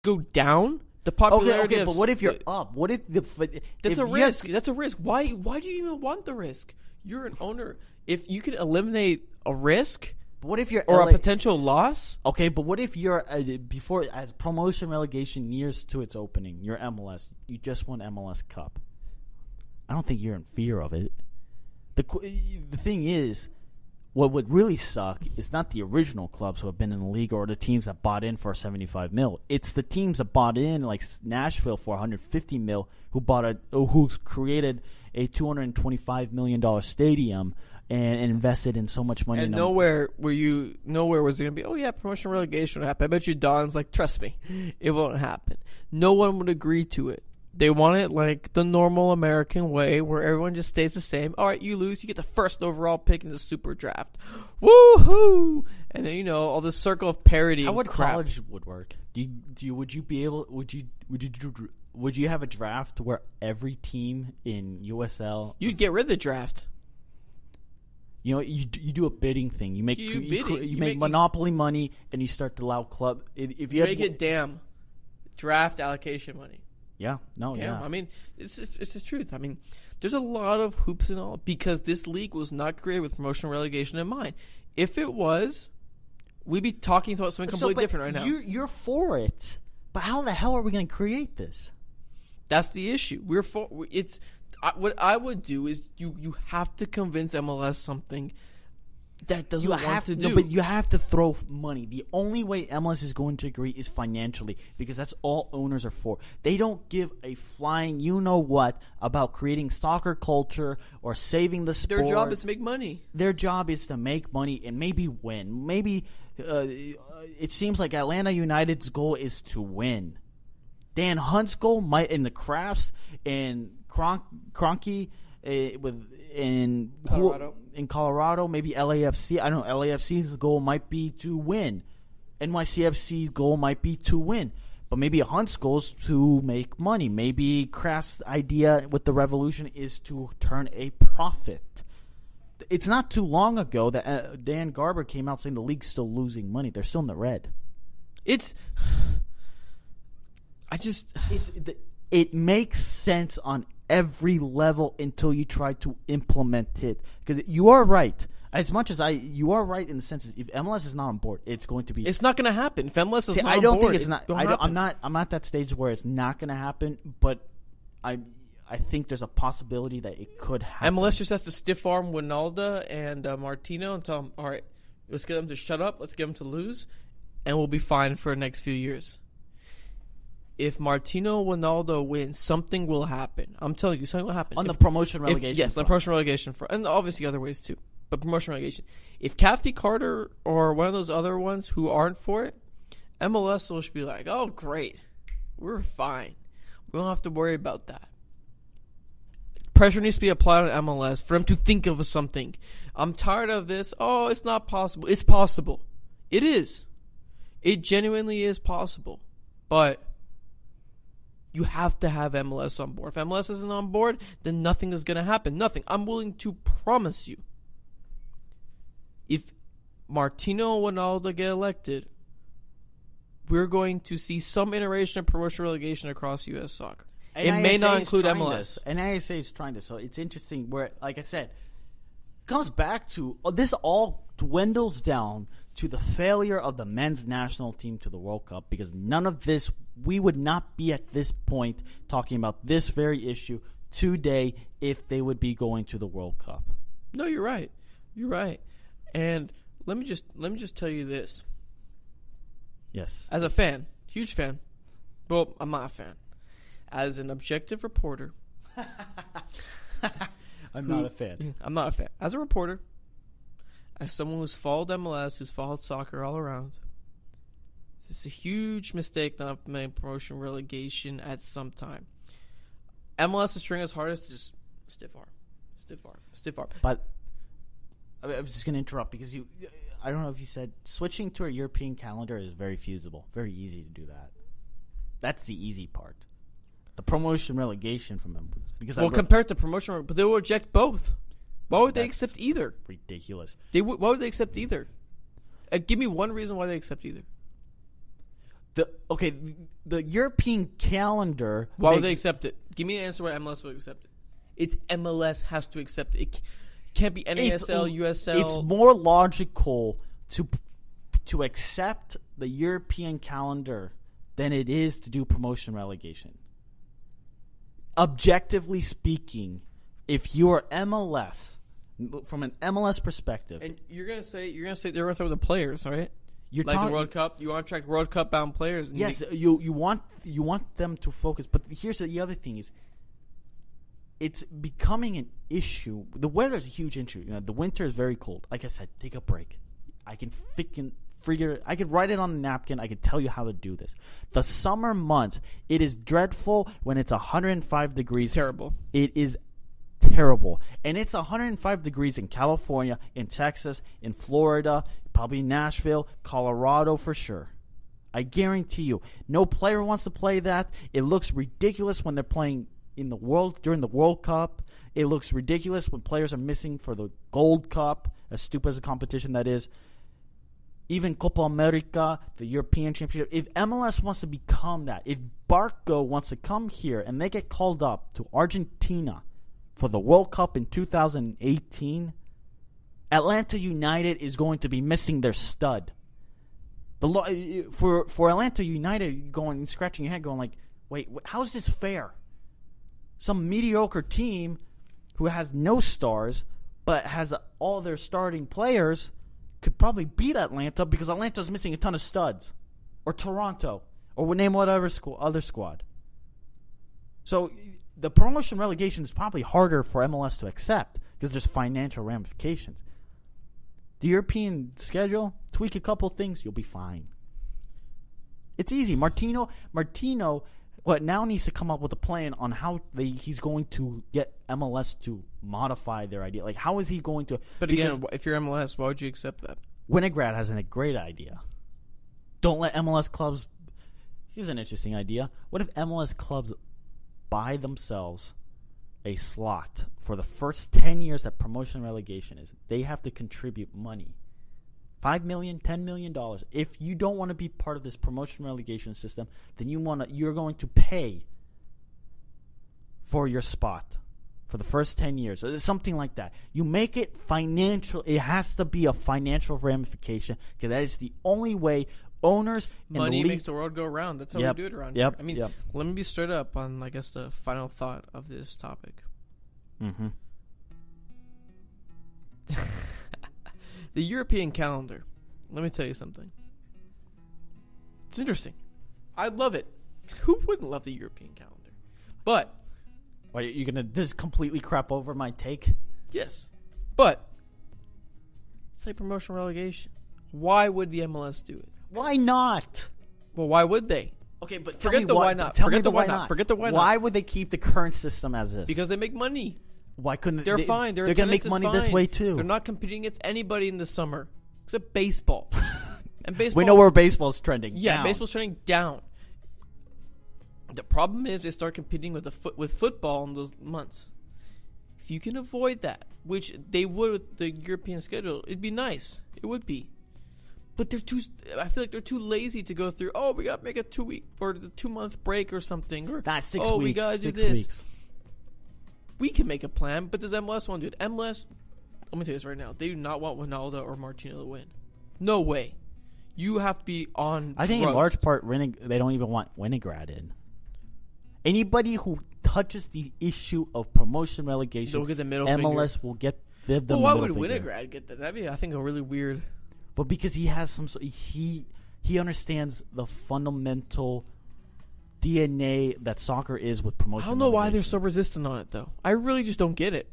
go down, the popularity Okay, but what if you're up? What if that's a risk? That's a risk. Why do you even want the risk? You're an owner. If you can eliminate a risk, but what if you're a potential loss? Okay, but what if you're before as promotion relegation years to its opening, you're MLS. You just won MLS Cup. I don't think you're in fear of it. The thing is, what would really suck is not the original clubs who have been in the league or the teams that bought in for $75 million. It's the teams that bought in, like Nashville, for $150 million, who's created a $225 million stadium and invested in so much money. And nowhere was it going to be, oh yeah, promotion relegation would happen. I bet you Don's like, trust me, it won't happen. No one would agree to it. They want it like the normal American way where everyone just stays the same. All right, you lose, you get the first overall pick in the Super Draft. Woohoo! And then, all this circle of parity. How would college would work? Would you have a draft where every team in USL? You'd get rid of the draft. You do a bidding thing. You make monopoly money, and you start to allow club. If you make it draft allocation money. Yeah, yeah. I mean, it's the truth. I mean, there's a lot of hoops and all because this league was not created with promotion relegation in mind. If it was, we'd be talking about something completely different right now. You're for it, but how the hell are we going to create this? That's the issue. We're for it's. What I would do is you have to convince MLS something that doesn't want to do. No, but you have to throw money. The only way MLS is going to agree is financially because that's all owners are for. They don't give a flying you-know-what about creating soccer culture or saving the sport. Their job is to make money. Their job is to make money and maybe win. Maybe it seems like Atlanta United's goal is to win. Dan Hunt's goal might in the Crafts and Kroenke in Colorado, maybe LAFC. I don't know. LAFC's goal might be to win. NYCFC's goal might be to win. But maybe Hunt's goal is to make money. Maybe Kraft's idea with the Revolution is to turn a profit. It's not too long ago that Dan Garber came out saying the league's still losing money. They're still in the red. It makes sense on every level until you try to implement it. Because you are right. As much as you are right in the sense that if MLS is not on board, it's going to be. It's not going to happen. If MLS is not on board, I don't think it's not. I'm at that stage where it's not going to happen. But I think there's a possibility that it could happen. MLS just has to stiff arm Wijnaldum and Martino and tell them, all right, let's get them to shut up. Let's get them to lose, and we'll be fine for the next few years. If Martino Wijnaldum wins, something will happen. I'm telling you, something will happen. On the promotion relegation Yes, the promotion relegation front. And obviously other ways too. But promotion relegation. If Kathy Carter or one of those other ones who aren't for it, MLS will be like, oh, great. We're fine. We don't have to worry about that. Pressure needs to be applied on MLS for them to think of something. I'm tired of this. Oh, it's not possible. It's possible. It is. It genuinely is possible. But you have to have MLS on board. If MLS isn't on board, then nothing is going to happen. Nothing. I'm willing to promise you. If Martino and Wijnaldum get elected, we're going to see some iteration of promotion relegation across U.S. soccer. It may not include MLS. And ISA is trying this. So it's interesting where, like I said, it comes back to this all dwindles down to the failure of the men's national team to the World Cup because none of this, we would not be at this point talking about this very issue today if they would be going to the World Cup. No, you're right. You're right. And let me just tell you this. Yes. As a fan, huge fan. Well, I'm not a fan. As an objective reporter. I'm not a fan. I'm not a fan. As a reporter, as someone who's followed MLS, who's followed soccer all around, it's a huge mistake not implementing promotion relegation at some time. MLS is trying its hardest to just stiff arm. But I was just going to interrupt because I don't know if you said switching to a European calendar is very feasible, very easy to do that. That's the easy part. The promotion relegation from them because compared to promotion, but they will reject both. Why would they accept either? Ridiculous. Why would they accept either? Give me one reason why they accept either. the European calendar. Why would they accept it? Give me an answer why MLS would accept it. It's MLS has to accept it. It can't be NASL, USL. It's more logical to accept the European calendar than it is to do promotion relegation. Objectively speaking, if you're MLS, from an MLS perspective, and you're gonna say they're gonna throw the players, right? You're like the World Cup, you want to attract World Cup bound players. Yes, you want them to focus. But here's the other thing: is it's becoming an issue. The weather is a huge issue. The winter is very cold. Like I said, take a break. I can figure. I could write it on a napkin. I could tell you how to do this. The summer months, it is dreadful when it's 105 degrees. It's terrible. It is terrible. And it's 105 degrees in California, in Texas, in Florida, probably Nashville, Colorado for sure. I guarantee you. No player wants to play that. It looks ridiculous when they're playing in the during the World Cup. It looks ridiculous when players are missing for the Gold Cup, as stupid as a competition that is. Even Copa America, the European Championship. If MLS wants to become that, if Barco wants to come here and they get called up to Argentina for the World Cup in 2018, Atlanta United is going to be missing their stud. For Atlanta United, going scratching your head, going like, wait, how is this fair? Some mediocre team who has no stars but has all their starting players could probably beat Atlanta because Atlanta's missing a ton of studs, or Toronto, or we'll name whatever other squad. So the promotion relegation is probably harder for MLS to accept because there's financial ramifications. The European schedule, tweak a couple things, you'll be fine. It's easy. Martino, now needs to come up with a plan on how he's going to get MLS to modify their idea. Like, how is he going to? But again, if you're MLS, why would you accept that? Winograd has a great idea. Don't let MLS clubs. Here's an interesting idea. What if MLS clubs buy themselves a slot for the first 10 years that promotion relegation is? They have to contribute money. $5 million, $10 million. If you don't want to be part of this promotion relegation system, then you're going to pay for your spot for the first 10 years. Or something like that. You make it financial. It has to be a financial ramification because that is the only way owners and money makes the world go round. That's how we do it around here. I mean, yep. Let me be straight up on, I guess, the final thought of this topic. Mm-hmm. The European calendar. Let me tell you something. It's interesting. I love it. Who wouldn't love the European calendar? But what, are you going to just completely crap over my take? Yes. But say promotion relegation. Why would the MLS do it? Why not? Well, why would they? Okay, but forget the why not. Forget the why not. Forget the why not. Why would they keep the current system as this? Because they make money. Why couldn't they're fine? They're going to make money this way too. They're not competing against anybody in the summer except baseball. And baseball. We know where baseball's trending. Yeah, down. Baseball's trending down. The problem is they start competing with football in those months. If you can avoid that, which they would with the European schedule, it'd be nice. It would be. But I feel like they're too lazy to go through, we got to make a 2-week or the 2-month break or something. Or, 6 weeks. We got to do 6 this. Weeks. We can make a plan, but does MLS want to do it? MLS, let me tell you this right now. They do not want Ronaldo or Martino to win. No way. You have to be on I think in large part, they don't even want Winograd in. Anybody who touches the issue of promotion relegation, they'll get the middle MLS finger. Will get the middle why would finger. Winograd get that? That'd be, I think, a really weird. But because he has he understands the fundamental DNA that soccer is with promotion. I don't know why they're so resistant on it, though. I really just don't get it.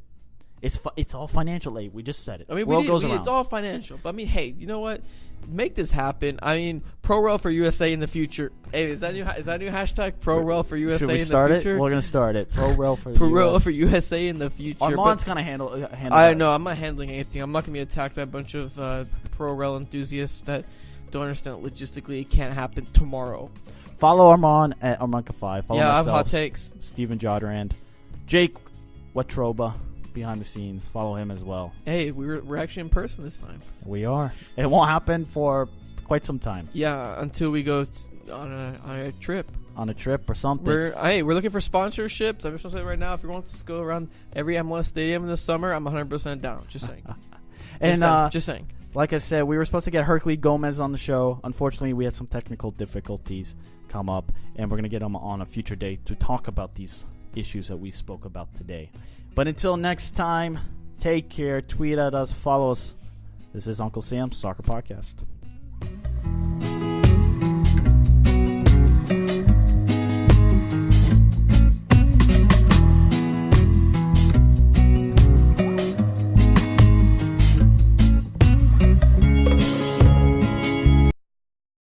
It's all financial aid. We just said it. I mean, it's all financial. But I mean, hey, you know what? Make this happen. I mean, ProRel for USA in the future. Hey, is that new hashtag ProRel for USA in the future? Should we start it? We're gonna start it. ProRel for USA in the future. Arman's gonna handle. I know. I'm not handling anything. I'm not gonna be attacked by a bunch of ProRel enthusiasts that don't understand that logistically it can't happen tomorrow. Follow Arman at Armanka5. Follow myself, I have hot takes. Steven Jodrand, Jake Watroba behind the scenes. Follow him as well. Hey, we're actually in person this time. We are. It won't happen for quite some time. Yeah, until we go on a trip. On a trip or something. We're looking for sponsorships. I'm just gonna say right now, if you want to go around every MLS stadium in the summer, I'm 100% down. Just saying. Just saying. Like I said, we were supposed to get Herculez Gomez on the show. Unfortunately, we had some technical difficulties come up, and we're gonna get him on a future date to talk about these issues that we spoke about today. But until next time, take care. Tweet at us. Follow us. This is Uncle Sam's Soccer Podcast.